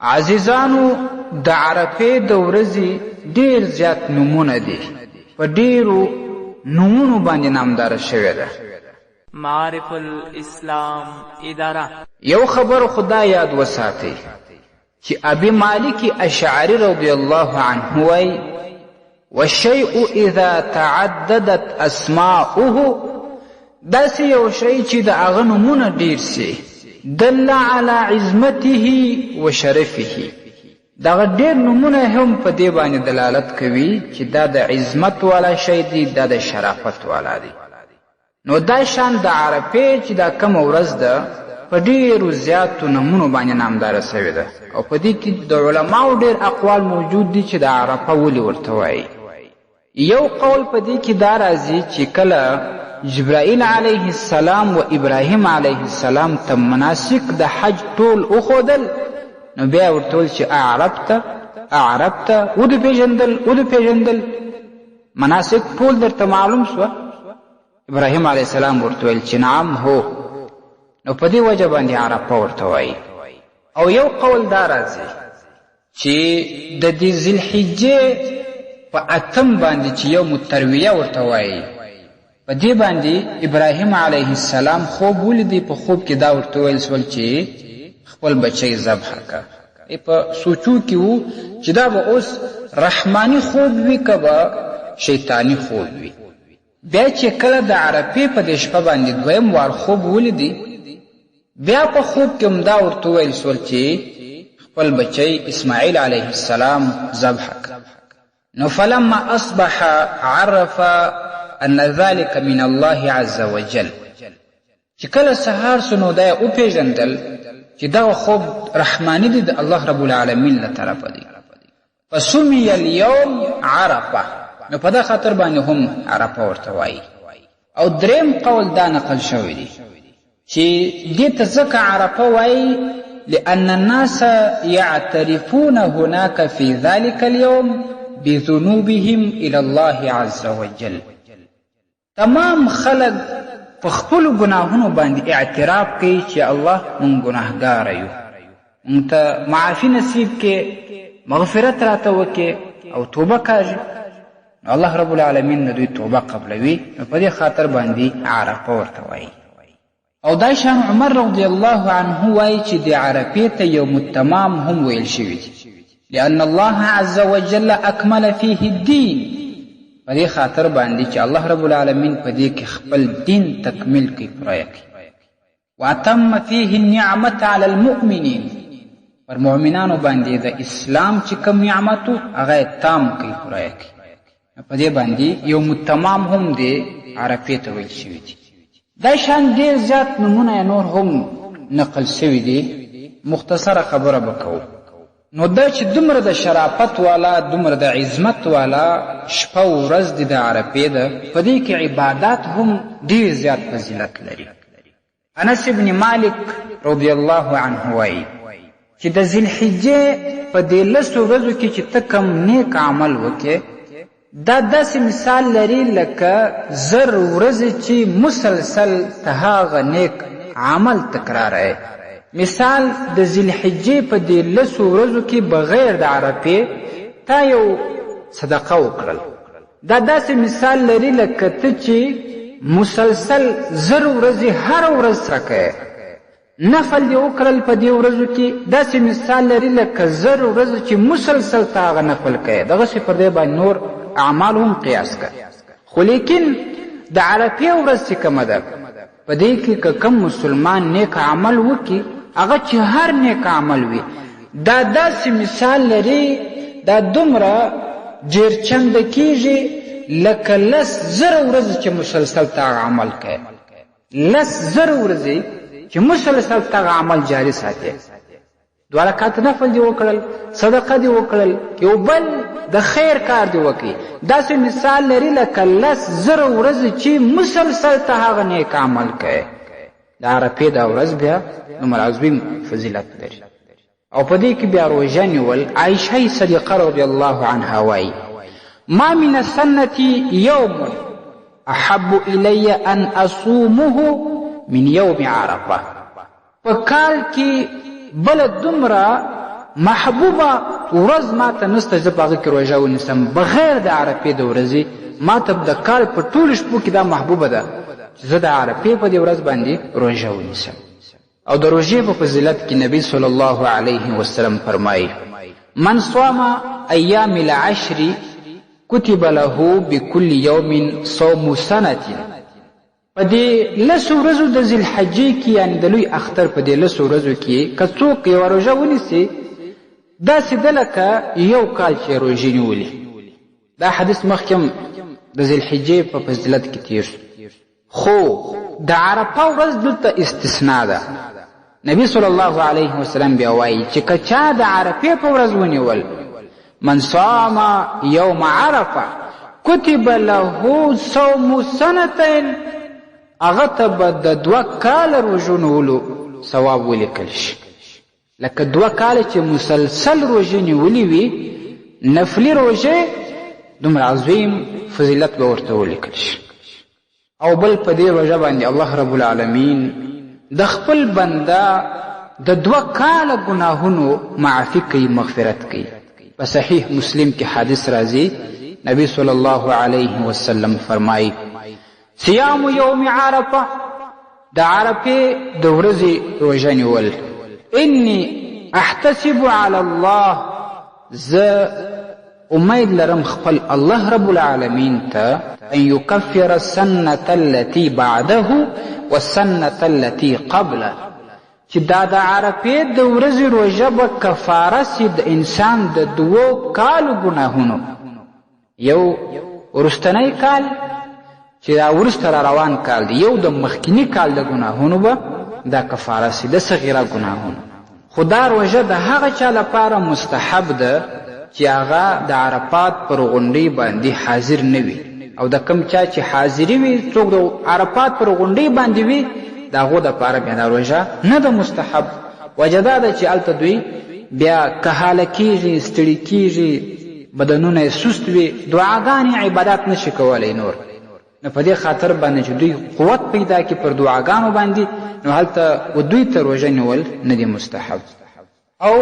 عزیزانو د عرفې د ورځې ډېر زیات نومونه دي، په ډېرو نومونو باندې نامداره شوې ده. معارف الاسلام اداره یو خبر خدا یاد وساتئ چې ابي مالک اشعری رضی الله عنه وایي والشیء اذا تعددت اسماؤه، داسې یو شی چې د هغه نومونه ډېر سي دل على عظمته و شرفه، دغه ډېر نومونه هم په دې باندې دلالت کوي چې دا د عظمت والا شی دی، دا د شرافت والا دی. نو دا شان د عرفې چې دا کومه ورځ ده په ډېرو زیاتو نومونو باندې نامداره سوې ده، او په دې کې د علماو ډېر اقوال موجود دي چې د عرفه ولې ورته وایي. یو قول په دې کې دا راځي چې کله جبرائیل علیه السلام و ابراهیم علیه السلام ته مناسک د حج ټول وښودل، نو بیا ورته ویل چې اعربت ودې پېژندل مناسک ټول درته معلوم سوه؟ ابراهیم علیه السلام ورته ویل چې نعم هو، نو په دې وجه باندې عرفه ورته وایي. او یو قول دا راځي چې د دې ذوالحجې په اتم باندې چې یوم الترویه ورته وایي، په دې باندې ابراهیم علیه السلام خوب ولیدی، په خوب کې دا ورته ویل سول چې خپل بچی ذبح کړه. په سوچو کې وو چې دا به اوس رحماني خوب وي که به شیطاني خوب وي. بیا چې کله د عرفې په دې شپه باندې دویم وار خوب ولیدی، بیا په خوب کې هم دا ورته ویل سول چې خپل بچی اسماعیل علیه السلام ذبح کړه. نو فلما اصبح عرف ان ذلك من الله عز وجل، چې کله سهار سو نو دا وپېژندل چې دا خوب رحماني دی، د الله رب العالمین له طرفه دی. فسمي اليوم عرفه، نو په دا خاطر باندې هم عرفه ورته وایي. او دریم قول دا نقل شوی دی چې دې ته ځکه عرفه وایي لأن الناس يعترفون هناك في ذلك اليوم بذنوبهم إلى الله عز وجل. تمام خلق په خپلو ګناهونو باندې اعتراف کوي چې الله مونږ ګناهګاره یو، مونږ ته معافي نصیب کې، مغفرت راته وکې او توبه کاږي. الله رب العالمین د دوی توبه قبلوي، نو په دې خاطر باندې عرفه ورته وایي. او دا شان عمر رضی الله عنه وایي چې د عرفې ته یوم التمام هم ویل شوي دي، لأن الله عز وجل اکمل فيه الدین، په دې خاطر باندې چې الله رب العالمین په دې کې خپل دین تکمیل کوي، پوره کوي. واتم فيه النعمة على المؤمنین، پر مؤمنانو باندې د اسلام چې کوم نعمت هغه تام کوي، پوره کوي. په دې باندې یوم التمام هم د عرفې ته ویل شوي دي. دا شان ډېر زیات نومونه نور هم نقل شوي دي. مختصره خبره به کوو. نو دا چې دومره د شرافت والا، دومره د عظمت والا شپه و ورځ د عرفې ده، په دې کې عبادات هم ډېر زیات فضیلت لري. انس ابن مالک رضی الله عنه وایي چې د ذوالحجې په دې لسو ورځو کې چې ته کوم نیک عمل وکې، دا داسې مثال لري لکه زر ورځې چې مسلسل ته هغه نیک عمل تکرارای. مثال د ذوالحجې په دې لسو ورځو کې بغیر د عرفې تا یو صدقه وکړل، دا داسې مثال لري لکه ته چې مسلسل زر ورځې هر ورځ سره کوې. نفل دې وکړل په دې ورځو کې، داسې مثال لري لکه زر ورځې چې مسلسل ته هغه نفل کوې. دغسې پر دې باندې نور اعمال هم قیاس کړه. خو لیکن د عرفې ورځ چې کومه ده، په دې کې که کوم مسلمان نیک عمل وکړي، هغه چې هر نیک عمل وي، دا داسې مثال لري، دا دومره ډېر چنده کېږي لکه 10,000 ورځې چې مسلسل ته هغه عمل کوي. 10,000 ورځې چې مسلسل ته هغه عمل جاري ساتي. 2 رکعات نفل دې وکړل، صدقه دې وکړل، یو بل د خیر کار دې وکړي، داسې مثال لري لکه 10,000 ورځې چې مسلسل ته هغه نیک عمل کوي. د عرفې دا ورځ بیا دومره عظیم فضیلت لري. او په دې کې بیا روژه نیول. عایشه صدیقه رضی الله عنها وایي ما من السنة يوم احب الی ان اصومه من یوم عرفه. په کال کې بل دومره محبوبه ورځ ما ته نسته زه په هغه کې روژه ونیسم بغیر د عرفې د ورځې ما ته د کال په ټولو شپو کې دا محبوبه ده چې زه د عرفې په دې ورځ باندې روژه ونیسم. او د روژې په فضیلت کې نبی صلی الله علیه وسلم فرمایي من صام ایام العشر کتب له بكل یوم صوم سنة. په دې لسو ورځو د ذوالحجې کې یعنې د لوی اختر په دې لسو ورځو کې که څوک یوه روژه ونیسي داسې ده لکه یو کال چې روژې نیولي. دا حدیث مخکې د ذوالحجې په فضیلت کې تیر شو، خو د عرفه ورځ دلته استثناء ده. نبی صلی الله علیه وسلم بیا وایي چې که چا د عرفې په ورځ ونیول من صام یوم عرفه کتب له صوم سنتین هغه ته به د 2 کاله روژو نیولو ثواب ولیکل شي. لکه 2 کاله چې مسلسل روژې نیولې وي نفلي روژې دومره عظیم فضیلت به ورته ولیکل شي. او بل په دې روژه باندې الله رب العالمین د خپل بنده د 2 کاله ګناهونو معافي کوي، مغفرت کوي. په صحیح مسلم کې حدیث راځي نبی صلی الله علیه وسلم فرمایي صیام یوم عرفه د عرفې د ورځې روژه نیول انی احتسب علی الله زه امید لرم خپل الله رب العالمین ته ان یکفر السنة التي بعده والسنة التي قبله چې دا د عرفې د ورځې روژه به کفاره سي د انسان د 2 کالو ګناهونو. یو وروستنی کال چې دا وروسته را روان کال دی، یو د مخکینی کال د ګناهونو به دا کفاره سي د صغیره ګناهونو. خو دا روژه د هغه چا لپاره مستحب ده چې هغه د عرفات پر غونډۍ باندې حاضر نه وي، او د کم چا چې حاضري وي څوک د عرفات پر غونډۍ باندې وي د هغو دپاره بیا دا روژه نه ده مستحب. وجه دا ده چې هلته دوی بیا کهاله کېږي، ستړي کېږي، بدنونه یې سست وي، دعاګانې عبادات نشي کولی نور. نو په دې خاطر باندې چې دوی قوت پیدا کړي پر دعاګانو باندې نو هلته و دوی ته روژه نیول نه دي مستحب. او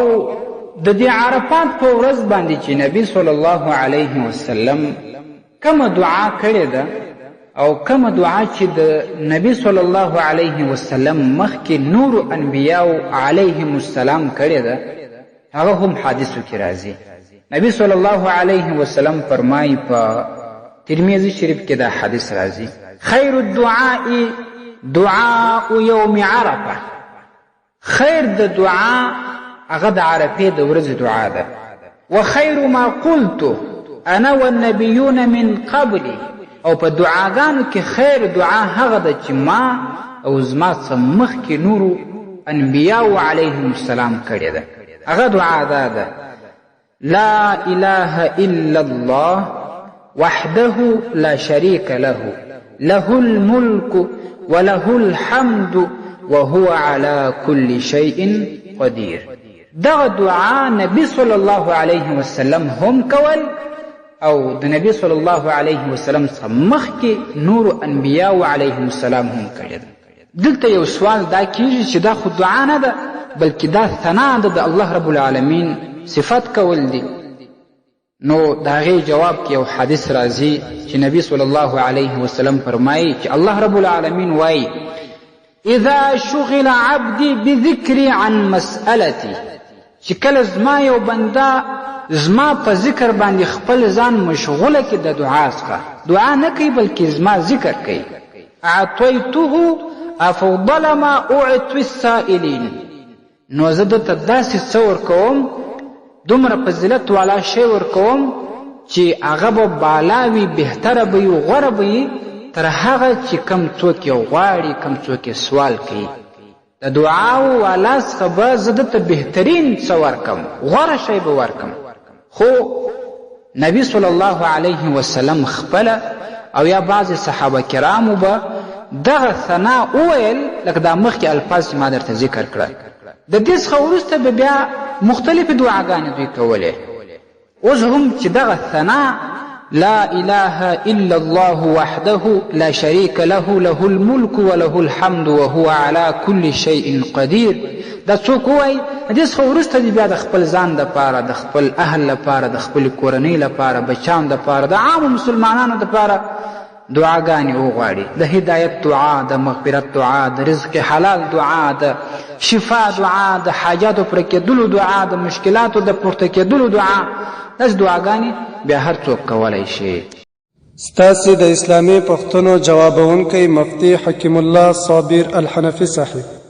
د دې عرفات په ورځ باندې چې نبی صلی الله علیه وسلم کومه دعا کړې ده او کومه دعا چې د نبی صلی الله علیه وسلم مخکې نور انبیاو علیهم السلام کړې ده هغه هم حدیثو کې راځي. نبی صلی الله علیه وسلم فرمایي په ترمذی شریف کې دا حدیث راځي خیر الدعاء دعاء یوم عرفه. خیر د دعا هغه د عرفې د ورځې دعا ده. وخیر ما قلت انا والنبیون من قبلی. او په دعاګانو کې خیر دعا هغه ده چې ما او زما څخه مخکې نورو انبیاو علیهم السلام کړې ده. هغه دعا ده لا اله الا الله وحده لا شريك له له الملك وله الحمد وهو على كل شيء قدير. دغه دعا نبی صلی الله علیه وسلم هم کول او د نبی صلی الله علیه وسلم څخه مخکې نور انبیاء علیهم السلام هم کړی ده. دلته یو سوال دا کیږي چې دا خو دعا نه ده بلکې دا ثنا ده د الله رب العالمین صفت کول دي. نو د هغې جواب کې یو حدیث راځي چې نبی صلی الله علیه وسلم فرمایي چې الله رب العالمین وایي اذا شغل عبدي بذکری عن مسئلتي چې کله زما یو بنده زما په ذکر باندې خپل ځان مشغوله کې د دعا څخه دعا نه کوي بلکې زما ذکر کوي اعطیته افضل ما اعطي السائلین نو زه دته داسې څه ورکوم دومره فضیلت والا شی ورکوم چې هغه به بالا وي بهتره به وي غوره به وي تر هغه چې کم څوک یې غواړي کم څوک یې سوال کوي. د دعاو والا څخه به زه دته بهترین څه ورکم غوره شی به ورکم. خو نبی صلی الله علیه وسلم خپله او یا بعضې صحابه کرامو به دغه ثنا وویل لکه دا مخکې الفاظ چې ما درته ذکر کړه. د دې څخه وروسته به بیا مختلفې دعاګانې دوی کولې. اوس هم چې دغه ثنا لا اله الا الله وحده لا شريك له له الملك وله الحمد وهو على كل شيء قدير. دا څوک وایي دې څخه وروسته دې بیا د خپل ځان دپاره د خپل اهل لپاره د خپلې کورنۍ لپاره بچیانو دپاره د عامو مسلمانانو دپاره دعاګانې وغواړي، د هدایت دعا، د مغفرت دعا، د رزق حلال دعا، د شفا دعا، د حاجاتو پوره کېدلو دعا، د مشکلاتو د پورته کېدلو دعا. داسې دعاګانې بیا هر څوک کولی شي. ستاسې د اسلامي پوښتنو جوابونکی مفتي حکیم الله صابر الحنفي صاحب.